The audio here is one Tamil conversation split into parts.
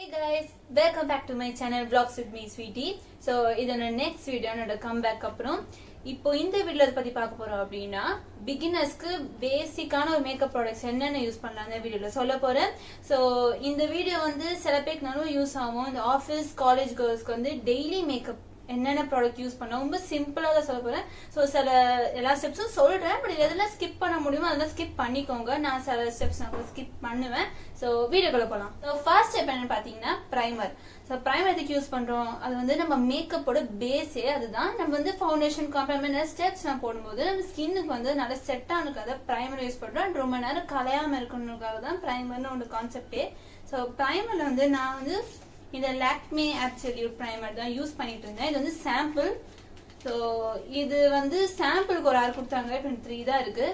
Hey guys, welcome back to my channel Vlogs with me Sweetie. So இதோட நெக்ஸ்ட் வீடியோ என்னோட கம்பேக் அப்புறம் இப்போ இந்த வீடியோல பத்தி பார்க்க போறோம் அப்படின்னா பிகினர்ஸ்க்கு பேசிக்கான ஒரு மேக்கப் ப்ராடக்ட்ஸ் என்னென்ன யூஸ் பண்ணலாம் இந்த வீடியோல சொல்ல போறேன். ஸோ இந்த வீடியோ வந்து சில பேருக்கு நல்லா யூஸ் ஆகும். இந்த ஆஃபீஸ் காலேஜ் கேர்ள்ஸ்க்கு வந்து டெய்லி மேக்கப் என்னென்ன ப்ராடக்ட் யூஸ் பண்ண ரொம்ப சிம்பிளா தான் சொல்ல போறேன். ஸோ சில எல்லா ஸ்டெப்ஸும் சொல்றேன், பட் எதெல்லாம் ஸ்கிப் பண்ண முடியுமோ அதெல்லாம் ஸ்கிப் பண்ணிக்கோங்க. நான் சில ஸ்டெப்ஸ் நான் ஸ்கிப் பண்ணுவேன். ஸோ வீடியோக்குள்ள போகலாம். ஸோ ஃபர்ஸ்ட் ஸ்டெப் என்னன்னு பாத்தீங்கன்னா பிரைமர். ஸோ பிரைமர் எதுக்கு யூஸ் பண்றோம்? அது வந்து நம்ம மேக்கப்போட பேஸே அதுதான். நம்ம வந்து ஃபவுண்டேஷன் காம்பேக்ட் ஸ்டெப்ஸ் நான் போடும்போது நம்ம ஸ்கின்னுக்கு வந்து நல்ல செட் ஆனுக்காக பிரைமர் யூஸ் பண்றோம். ரொம்ப நேரம் கலையாம இருக்கணுக்காக தான் பிரைமர்னு ஒரு கான்செப்டே. ஸோ பிரைமர்ல வந்து நான் வந்து இந்த லாக்மே அப்சல்யூட் பிரைமர் தான் யூஸ் பண்ணிட்டு இருந்தேன். இது வந்து சாம்பிள். ஸோ இது வந்து சாம்பிளுக்கு ஒரு 6 கொடுத்தாங்க, 23 தான் இருக்கு.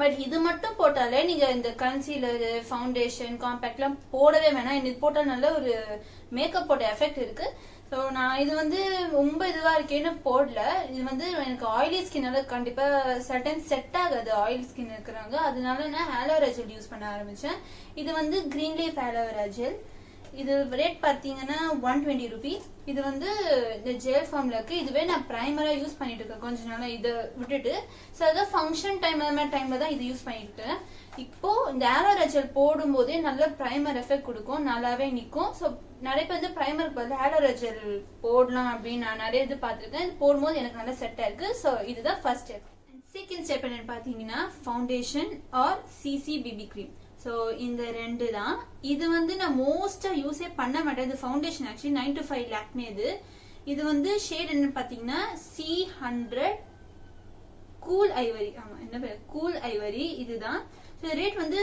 பட் இது மட்டும் போட்டாலே நீங்க இந்த கன்சீலர், ஃபவுண்டேஷன், காம்பேக்ட் எல்லாம் போடவே வேணாம். இது போட்டால் நல்ல ஒரு மேக்கப் போட்ட எஃபெக்ட் இருக்கு. ஸோ நான் இது வந்து ரொம்ப இதுவா இருக்கேன்னு போடல. இது வந்து எனக்கு ஆயிலி ஸ்கின்னால கண்டிப்பா சர்டன் செட் ஆகாது, ஆயில் ஸ்கின் இருக்கிறாங்க. அதனால நான் ஆலோவேரா ஜெல் யூஸ் பண்ண ஆரம்பிச்சேன். இது வந்து கிரீன் லீஃப் ஆலோவேரா ஜெல். இது ரேட் பாத்தீங்கன்னா 120 rupees. இது வந்து இந்த ஜெல் ஃபார்ம்ல இருக்கு. இதுவே நான் பிரைமரா யூஸ் பண்ணிட்டு இருக்கேன் கொஞ்ச நாளா இதை விட்டுட்டு. ஸோ அதான் ஃபங்க்ஷன் டைம் அந்த மாதிரி டைம்ல தான் இது யூஸ் பண்ணிட்டு இருக்கேன். இப்போ இந்த ஆலோவேரா ஜெல் போடும் போதே நல்ல பிரைமர் எஃபெக்ட் கொடுக்கும், நல்லாவே நிற்கும். ஸோ நிறைய பேர் வந்து பிரைமருக்கு பதில் ஆலோவேரா ஜெல் போடலாம் அப்படின்னு நான் நிறைய இது பார்த்துருக்கேன். இது போடும்போது எனக்கு நல்லா செட் ஆயிருக்கு. ஸோ இதுதான் ஃபர்ஸ்ட் ஸ்டெப். செகண்ட் ஸ்டெப் என்னன்னு பாத்தீங்கன்னா foundation R CC BB cream. So இந்த ரெண்டு தான். இது வந்து நான் மோஸ்டா யூஸே பண்ண மாட்டேன். இது ஃபவுண்டேஷன் ஆக்சுவலி 9to5 லாக்மே. இது வந்து ஷேட் என்ன பாத்தீங்கன்னா C100 கூல் ஐவரி. ஆமா, என்ன பேர், கூல் ஐவரி. இதுதான். ரேட் வந்து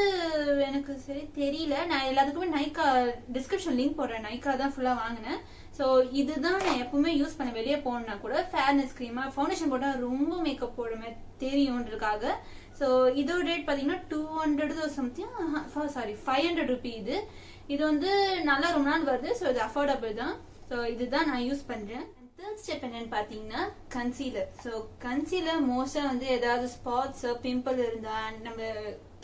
எனக்கு சரி தெரியல. நான் எல்லாத்துக்குமே நைக்கா டிஸ்கிரிப்ஷன் லிங்க் போடுறேன். நைக்கா தான் ஃபுல்லா வாங்கினேன். ஸோ இதுதான் நான் எப்பவுமே யூஸ் பண்ண. வெளியே போனா கூட ஃபேர்னஸ் கிரீமா ஃபவுண்டேஷன் போட்டா ரொம்ப மேக்கப் போடுமே தெரியும்ன்றதுக்காக. ஸோ இதோட ரேட் பாத்தீங்கன்னா 200 சம்திங், சாரி 500 rupees. இது வந்து நல்லா ரொம்ப நாள் வருது. ஸோ இது அஃபோர்டபுள் தான். ஸோ இதுதான் நான் யூஸ் பண்றேன். தேர்ட் ஸ்டெப் என்னன்னு பாத்தீங்கன்னா கன்சீலர். ஸோ கன்சீலர் மோஸ்டா வந்து ஏதாவது ஸ்பாட்ஸ், பிம்பிள் இருந்தா நம்ம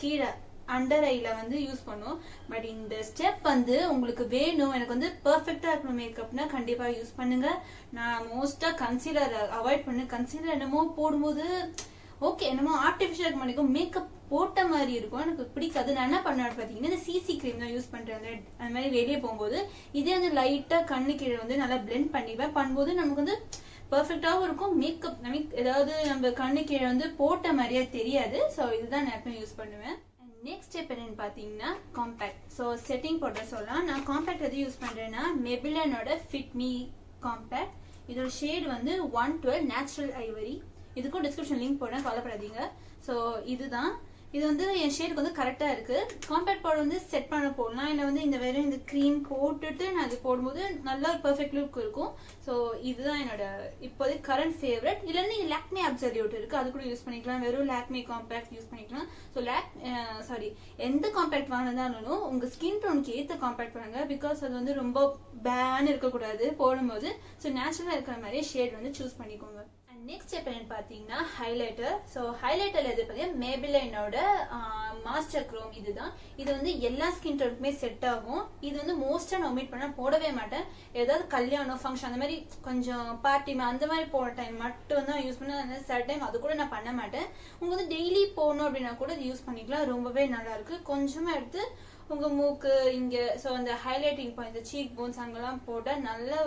கீழே அண்டர் ஐல வந்து யூஸ் பண்ணுவோம். பட் இந்த ஸ்டெப் வந்து உங்களுக்கு வேணும், எனக்கு வந்து பெர்ஃபெக்டா இருக்கணும் மேக்கப்னா கண்டிப்பா யூஸ் பண்ணுங்க. நான் மோஸ்டா கன்சீலர் அவாய்ட் பண்ணு. கன்சீலர் என்னமோ போடும்போது ஓகே என்னமோ ஆர்டிபிஷியல் பண்ணிக்கும், மேக்கப் போட்ட மாதிரி இருக்கும், எனக்கு பிடிக்காது. நான் என்ன பண்ணேன் பாத்தீங்கன்னா இந்த சிசி கிரீம் தான் யூஸ் பண்றேன். அந்த மாதிரி வெளியே போகும்போது இதே வந்து லைட்டா கண்ணு கீழே வந்து நல்லா பிளெண்ட் பண்ணிப்பேன். பண்ணும்போது நமக்கு வந்து பெர்ஃபெக்டாவும் இருக்கும். மேக்கப் நமக்கு ஏதாவது நம்ம கண்ணு கீழே வந்து போட்ட மாதிரியே தெரியாது. ஸோ இதுதான் நான் எப்பவும் யூஸ் பண்ணுவேன். நெக்ஸ்ட் ஸ்டெப் என்னன்னு பாத்தீங்கன்னா காம்பேக்ட். ஸோ செட்டிங் போட்ட சொல்லலாம். நான் காம்பேக்ட் எது யூஸ் பண்றேன்னா மெபிலனோட ஃபிட் மீ காம்பேக்ட். இதோட ஷேட் வந்து 112 நேச்சுரல் ஐவரி. இதுக்கும் டிஸ்கிரிப்ஷன் லிங்க் போடுறேன், கவலைப்படாதீங்க. ஸோ இதுதான். இது வந்து என் ஷேடுக்கு வந்து கரெக்டா இருக்கு. காம்பேக்ட் பவுடர் வந்து செட் பண்ண போடலாம், இல்ல வந்து இந்த வெறும் இந்த கிரீம் போட்டுட்டு நான் இது போடும்போது நல்ல ஒரு பெர்ஃபெக்ட் லுக் இருக்கும். ஸோ இதுதான் என்னோட இப்போதைக்கு கரண்ட் ஃபேவரட். இல்ல நீங்க லாக்மே அப்சல்யூட் இருக்கு, அது கூட யூஸ் பண்ணிக்கலாம். வெறும் லாக்மே காம்பேக்ட் யூஸ் பண்ணிக்கலாம். ஸோ எந்த காம்பேக்ட் வாங்கினாலும் உங்க ஸ்கின் டோனுக்கு ஏத்த காம்பேக்ட் பண்ணுங்க. பிகாஸ் அது வந்து ரொம்ப பேன் இருக்கக்கூடாது போடும்போது. ஸோ நேச்சுரலா இருக்கிற மாதிரியே ஷேட் வந்து சூஸ் பண்ணிக்கோங்க. நெக்ஸ்ட் ஸ்டெப் என்னன்னு பாத்தீங்கன்னா ஹைலைட்டர். ஸோ ஹைலைட்டர் எது பாத்தீங்கன்னா மேபிலைனோட மாஸ்டர் குரோம். இதுதான். இது வந்து எல்லா ஸ்கின் டோனுக்குமே செட் ஆகும். இது வந்து மோஸ்டா நான் ஒமிட் பண்ண போடவே மாட்டேன். ஏதாவது கல்யாணம் ஃபங்க்ஷன் அந்த மாதிரி கொஞ்சம் பார்ட்டி அந்த மாதிரி போன டைம் மட்டும் தான் யூஸ் பண்ண. சில டைம் அது கூட நான் பண்ண மாட்டேன். உங்க வந்து டெய்லி போகணும் அப்படின்னா கூட யூஸ் பண்ணிக்கலாம். ரொம்பவே நல்லா இருக்கு. கொஞ்சமா எடுத்து உங்க மூக்கு இங்க ஸோ அந்த ஹைலைட்டிங் பாயிண்ட், சீக் போன்ஸ் அங்கெல்லாம் போட்டா நல்ல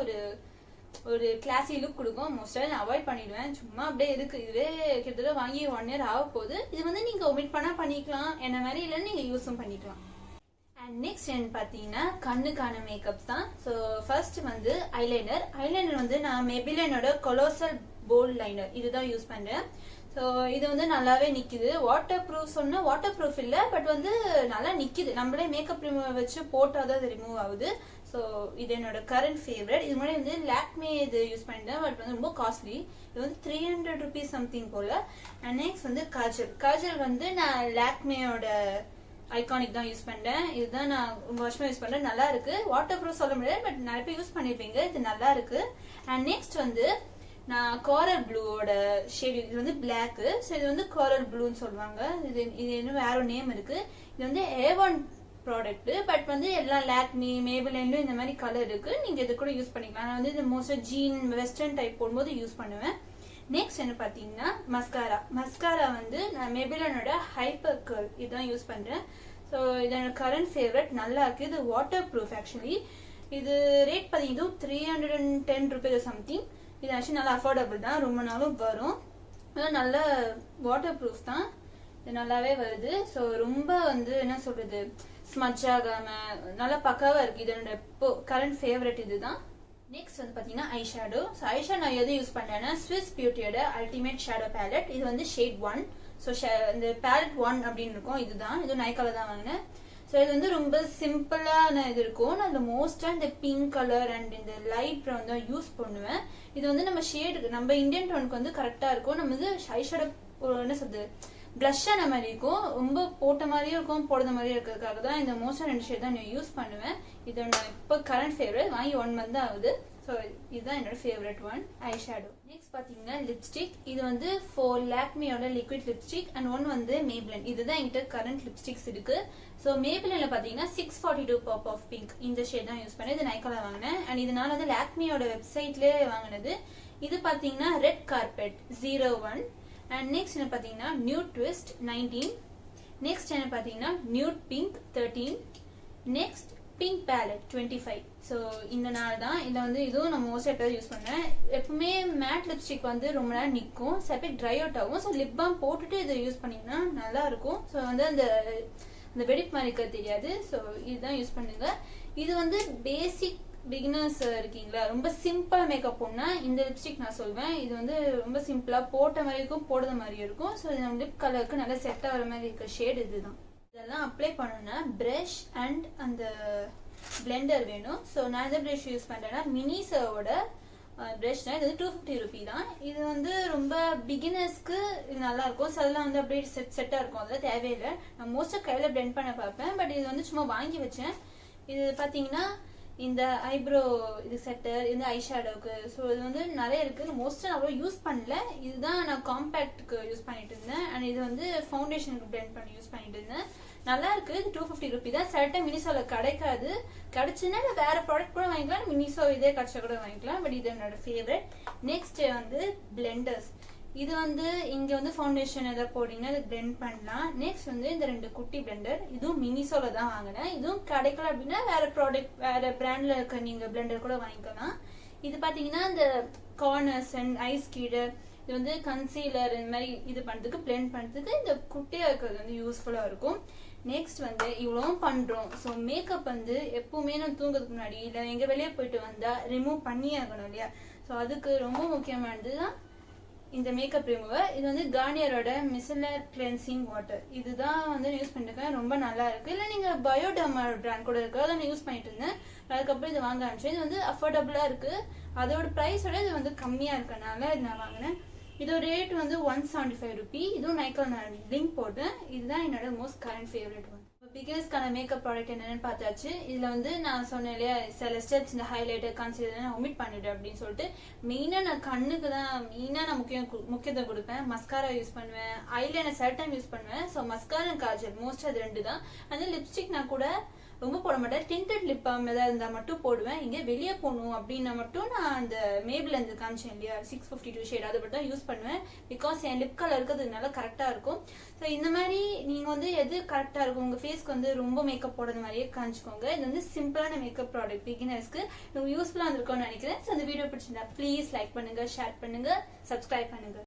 ஒரு கிளாசி லுக் கொடுக்கும். மோஸ்டா நான் அவாய்ட் பண்ணிடுவேன். சும்மா அப்படியே இருக்கு. இதுவே கிட்டத்தட்ட வாங்கி 1 year ஆக போகுது. இது வந்து நீங்க ஒமிட் பண்ணா பண்ணிக்கலாம், என்ன மாதிரி இல்லைன்னு நீங்க யூஸும் பண்ணிக்கலாம். அண்ட் நெக்ஸ்ட் என்ன பாத்தீங்கன்னா கண்ணுக்கான மேக்கப்ஸ் தான். ஸோ ஃபர்ஸ்ட் வந்து ஐலைனர். ஐலைனர் வந்து நான் மெபிலைனோட கொலோசல் போல்ட் லைனர் இதுதான் யூஸ் பண்றேன். ஸோ இது வந்து நல்லாவே நிக்குது. வாட்டர் ப்ரூஃப் சொன்னா வாட்டர் ப்ரூஃப் இல்ல, பட் வந்து நல்லா நிக்குது. நம்மளே மேக்கப் ரிமூவர் வச்சு போட்டாதான் அது ரிமூவ் ஆகுது. ஸோ இது என்னோட கரண்ட் ஃபேவரட். இது முன்னாடி வந்து லாக்மே இது யூஸ் பண்ணிட்டேன், பட் வந்து ரொம்ப காஸ்ட்லி. இது வந்து 300 rupees சம்திங் போல. அண்ட் நெக்ஸ்ட் வந்து காஜல். காஜல் வந்து நான் லாக்மேயோட ஐகானிக் தான் யூஸ் பண்றேன். இதுதான் நான் ரொம்ப வருஷமா யூஸ் பண்றேன். நல்லா இருக்கு. வாட்டர் ப்ரூஃப் சொல்ல முடியாது, பட் நிறைய பேர் யூஸ் பண்ணிருப்பீங்க. இது நல்லா இருக்கு. அண்ட் நெக்ஸ்ட் வந்து நான் கோரல் ப்ளூவோட ஷேட். இது வந்து பிளாக். ஸோ இது வந்து கோரல் ப்ளூன்னு சொல்லுவாங்க. இது இன்னும் வேற ஒரு நேம் இருக்கு. இது வந்து A1 ப்ராடக்ட். பட் வந்து எல்லா லாக்மி மேபிளின்லயும் இந்த மாதிரி கலர் இருக்கு, நீங்க இது கூட யூஸ் பண்ணிக்கலாம். நான் வந்து இது மோஸ்டா ஜீன் வெஸ்டர்ன் டைப் போடும்போது யூஸ் பண்ணுவேன். நெக்ஸ்ட் என்ன பாத்தீங்கன்னா மஸ்காரா வந்து நான் மேபிளினோட ஹைப்பர் கர்ல் இதான் யூஸ் பண்றேன். ஸோ இது என்னோட கரண்ட் ஃபேவரட், நல்லா இருக்கு. இது வாட்டர் ப்ரூஃப். ஆக்சுவலி இது ரேட் பார்த்தீங்கன்னா 310 ருபீஸ் சம்திங். இது ஆக்சுவலி நல்லா அஃபோர்டபுள் தான், ரொம்ப நாளும் வரும். நல்ல வாட்டர் ப்ரூஃப் தான், இது நல்லாவே வருது. ஸோ ரொம்ப வந்து என்ன சொல்றது, ஸ்மட்ச் ஆகாம நல்லா பக்காவா இருக்கு. இது என்னோட கரண்ட் ஃபேவரட் இதுதான். நெக்ஸ்ட் வந்து பாத்தீங்கன்னா eye shadow. So eye shadow நான் எது யூஸ் பண்றேன்னா ஸ்விஸ் பியூட்டியோட அல்டிமேட் ஷேடோ பேலட். இது வந்து ஷேட் 1. ஸோ இந்த பேலட் 1 அப்படின்னு இருக்கும். இதுதான், இது நைக்கால தான் வாங்கினேன். ஸோ இது வந்து ரொம்ப சிம்பிளான இது இருக்கும். நான் இந்த மோஸ்டா இந்த பிங்க் கலர் அண்ட் இந்த லைட் ப்ரௌன் தான் யூஸ் பண்ணுவேன். இது வந்து நம்ம ஷேடு நம்ம இந்தியன் டோனுக்கு வந்து கரெக்டா இருக்கும். நம்ம வந்து ஐ ஷேடோ என்ன சொல்றது பிளஷ்ஷான மாதிரி இருக்கும், ரொம்ப போட்ட மாதிரியும் இருக்கும், போடுற மாதிரியும் இருக்கிறதுக்காக தான் இந்த மோஸ்டா 2 ஷேட் தான் நான் யூஸ் பண்ணுவேன். இது நான் இப்போ கரண்ட் ஃபேவரட், வாங்கி 1 மந்த் தான் ஆகுது. ஸோ இதுதான் என்னோட favourite one eye shadow. Next பாத்தீங்கன்னா லிப்ஸ்டிக். இது வந்து லாக்மியோட லிக்விட் லிப்ஸ்டிக் அண்ட் ஒன் வந்து மேப்ளின். இதுதான் என்கிட்ட கரண்ட் லிப்ஸ்டிக்ஸ் இருக்கு. ஸோ மேப்ளின்ல பாத்தீங்கன்னா 642 பாப் ஆஃப் பிங்க் இந்த ஷேட் தான் யூஸ் பண்ணேன். இது நைக்கால வாங்கினேன் அண்ட் இதனால வந்து லாக்மியோட வெப்சைட்லேயே வாங்கினது. இது பாத்தீங்கன்னா ரெட் கார்பெட் 01. அண்ட் நெக்ஸ்ட் என்ன பாத்தீங்கன்னா நியூட் ட்விஸ்ட் 19. நெக்ஸ்ட் என்ன பாத்தீங்கன்னா nude pink 13. Next pink palette 25. So இந்த நாள் தான். இதில் வந்து இதுவும் நான் மோஸ்ட் எப்போது யூஸ் பண்ணேன். எப்பவுமே மேட் லிப்ஸ்டிக் வந்து ரொம்ப நேரம் நிற்கும், சில ட்ரை அவுட் ஆகும். ஸோ லிப் பாம் போட்டுட்டு இதை யூஸ் பண்ணிங்கன்னா நல்லா இருக்கும். ஸோ வந்து அந்த வெடிப்பு மாதிரி இருக்க தெரியாது. ஸோ இதுதான் யூஸ் பண்ணுங்க. இது வந்து பேசிக் பிகினர்ஸ் இருக்கீங்களா, ரொம்ப சிம்பிளா மேக்கப் போனா இந்த லிப்ஸ்டிக் நான் சொல்வேன். இது வந்து ரொம்ப சிம்பிளா போட்ட மாதிரி இருக்கும், போடுற மாதிரி இருக்கும். ஸோ இது நம்ம லிப் கலருக்கு நல்லா செட் ஆகிற மாதிரி இருக்க ஷேட் இதுதான். இதெல்லாம் அப்ளை பண்ணணும்னா பிரஷ் அண்ட் அந்த பிளெண்டர் வேணும். ஸோ நான் எந்த பிரஷ் யூஸ் பண்றேன்னா மினிசோட பிரஷ் தான். இது வந்து 250 ருபி தான். இது வந்து ரொம்ப பிகினர்ஸ்க்கு இது நல்லா இருக்கும். ஸோ அதெல்லாம் வந்து அப்படியே செட்டா இருக்கும், அதெல்லாம் தேவையில்லை. நான் மோஸ்டா கையில பிளெண்ட் பண்ண பார்ப்பேன். பட் இது வந்து சும்மா வாங்கி வச்சேன். இது பாத்தீங்கன்னா இந்த ஐப்ரோ இது செட்டர், இந்த ஐ ஷேடோக்கு. ஸோ இது வந்து நிறைய இருக்கு. மோஸ்டா நான் அவ்வளோ யூஸ் பண்ணல. இதுதான் நான் காம்பேக்ட்க்கு யூஸ் பண்ணிட்டு இருந்தேன். அண்ட் இது வந்து ஃபவுண்டேஷனுக்கு பிளெண்ட் பண்ணி யூஸ் பண்ணிட்டு இருந்தேன். நல்லா இருக்கு. இது 250 ருபி தான். சில மினிசோல கிடைக்காது, கிடைச்சுன்னா வேற ப்ராடக்ட் கூட வாங்கிக்கலாம். மினிசோ இதே கிடைச்சா கூட வாங்கிக்கலாம். பட் இது என்னோட ஃபேவரட். நெக்ஸ்ட் வந்து பிளெண்டர்ஸ். இது வந்து இங்க வந்து ஃபவுண்டேஷன் எதாவது போட்டீங்கன்னா இது பிளெண்ட் பண்ணலாம். நெக்ஸ்ட் வந்து இந்த 2 குட்டி பிளெண்டர். இதுவும் மினிசோல தான் வாங்கினேன். இதுவும் கிடைக்கல அப்படின்னா வேற ப்ராடக்ட் வேற பிராண்ட்ல இருக்க நீங்க பிளெண்டர் கூட வாங்கிக்கலாம். இது பாத்தீங்கன்னா இந்த கார்னர்ஸ் அண்ட் ஐஸ் கீழே இது வந்து கன்சீலர் இந்த மாதிரி இது பண்றதுக்கு பிளெண்ட் பண்றதுக்கு இந்த குட்டியா இருக்கிறது வந்து யூஸ்ஃபுல்லா இருக்கும். நெக்ஸ்ட் வந்து இவ்வளவும் பண்றோம். ஸோ மேக்கப் வந்து எப்பவுமே நம்ம தூங்குறதுக்கு முன்னாடி இல்லை எங்க வெளியே போயிட்டு வந்தா ரிமூவ் பண்ணி ஆகணும் இல்லையா. ஸோ அதுக்கு ரொம்ப முக்கியமானது தான் இந்த மேக்கப் ரிமூவர். இது வந்து கார்னியரோட மிசலர் கிளென்சிங் வாட்டர். இதுதான் வந்து யூஸ் பண்ணிருக்கேன், ரொம்ப நல்லா இருக்கு. இல்லை நீங்க பயோடர்மா பிராண்ட் கூட இருக்கு, அதை நான் யூஸ் பண்ணிட்டு இருந்தேன். அதுக்கப்புறம் இது வாங்க ஆரம்பிச்சேன். இது வந்து அஃபோர்டபுளா இருக்கு, அதோட பிரைஸோட இது வந்து கம்மியா இருக்கனால இது நான் வாங்கினேன். இதோட ரேட் வந்து 175 ருபி. இதுவும் நைக்கால நான் லிங்க் போட்டேன். இதுதான் என்னோட மோஸ்ட் கரண்ட் ஃபேவரட் ஒன். பிகினர்ஸ்க்கான மேக்கப் ப்ராடக்ட் என்னன்னு பார்த்தாச்சு. இதுல வந்து நான் சொன்னேன் இல்லையா சில ஸ்டெப்ஸ், இந்த ஹைலைட்டர் கன்சீலர் நான் ஒமிட் பண்ணிட்டேன் அப்படின்னு சொல்லிட்டு. மெயினா நான் கண்ணுக்கு தான் நான் முக்கியத்துவம் கொடுப்பேன். மஸ்காரா யூஸ் பண்ணுவேன், ஐலைனர் சில டைம் யூஸ் பண்ணுவேன். ஸோ மஸ்காரா காஜல் மோஸ்ட் அது 2 தான். அந்த லிப்ஸ்டிக் நான் கூட ரொம்ப போட மாட்டேன். டிண்டட் லிப் பாம் ஏதாவது இருந்தா மட்டும் போடுவேன். இங்கே வெளியே போகணும் அப்படின்னா மட்டும் நான் அந்த மேபிள் அந்த காமிச்சேன் இல்லையா 652 ஷேட் அதை மட்டும் தான் யூஸ் பண்ணுவேன். பிகாஸ் என் லிப் கலர் இருக்கிறதுனால கரெக்டா இருக்கும். ஸோ இந்த மாதிரி நீங்க வந்து எது கரெக்டா இருக்கும் உங்க ஃபேஸ்க்கு வந்து ரொம்ப மேக்கப் போடுற மாதிரியே காமிச்சுக்கோங்க. இது வந்து சிம்பிளான மேக்கப் ப்ராடக்ட் பிகினர்ஸ்க்கு யூஸ்ஃபுல்லா இருந்திருக்கும்னு நினைக்கிறேன். ஸோ இந்த வீடியோ பிடிச்சிருந்தா ப்ளீஸ் லைக் பண்ணுங்க, ஷேர் பண்ணுங்க, சப்ஸ்கிரைப் பண்ணுங்க.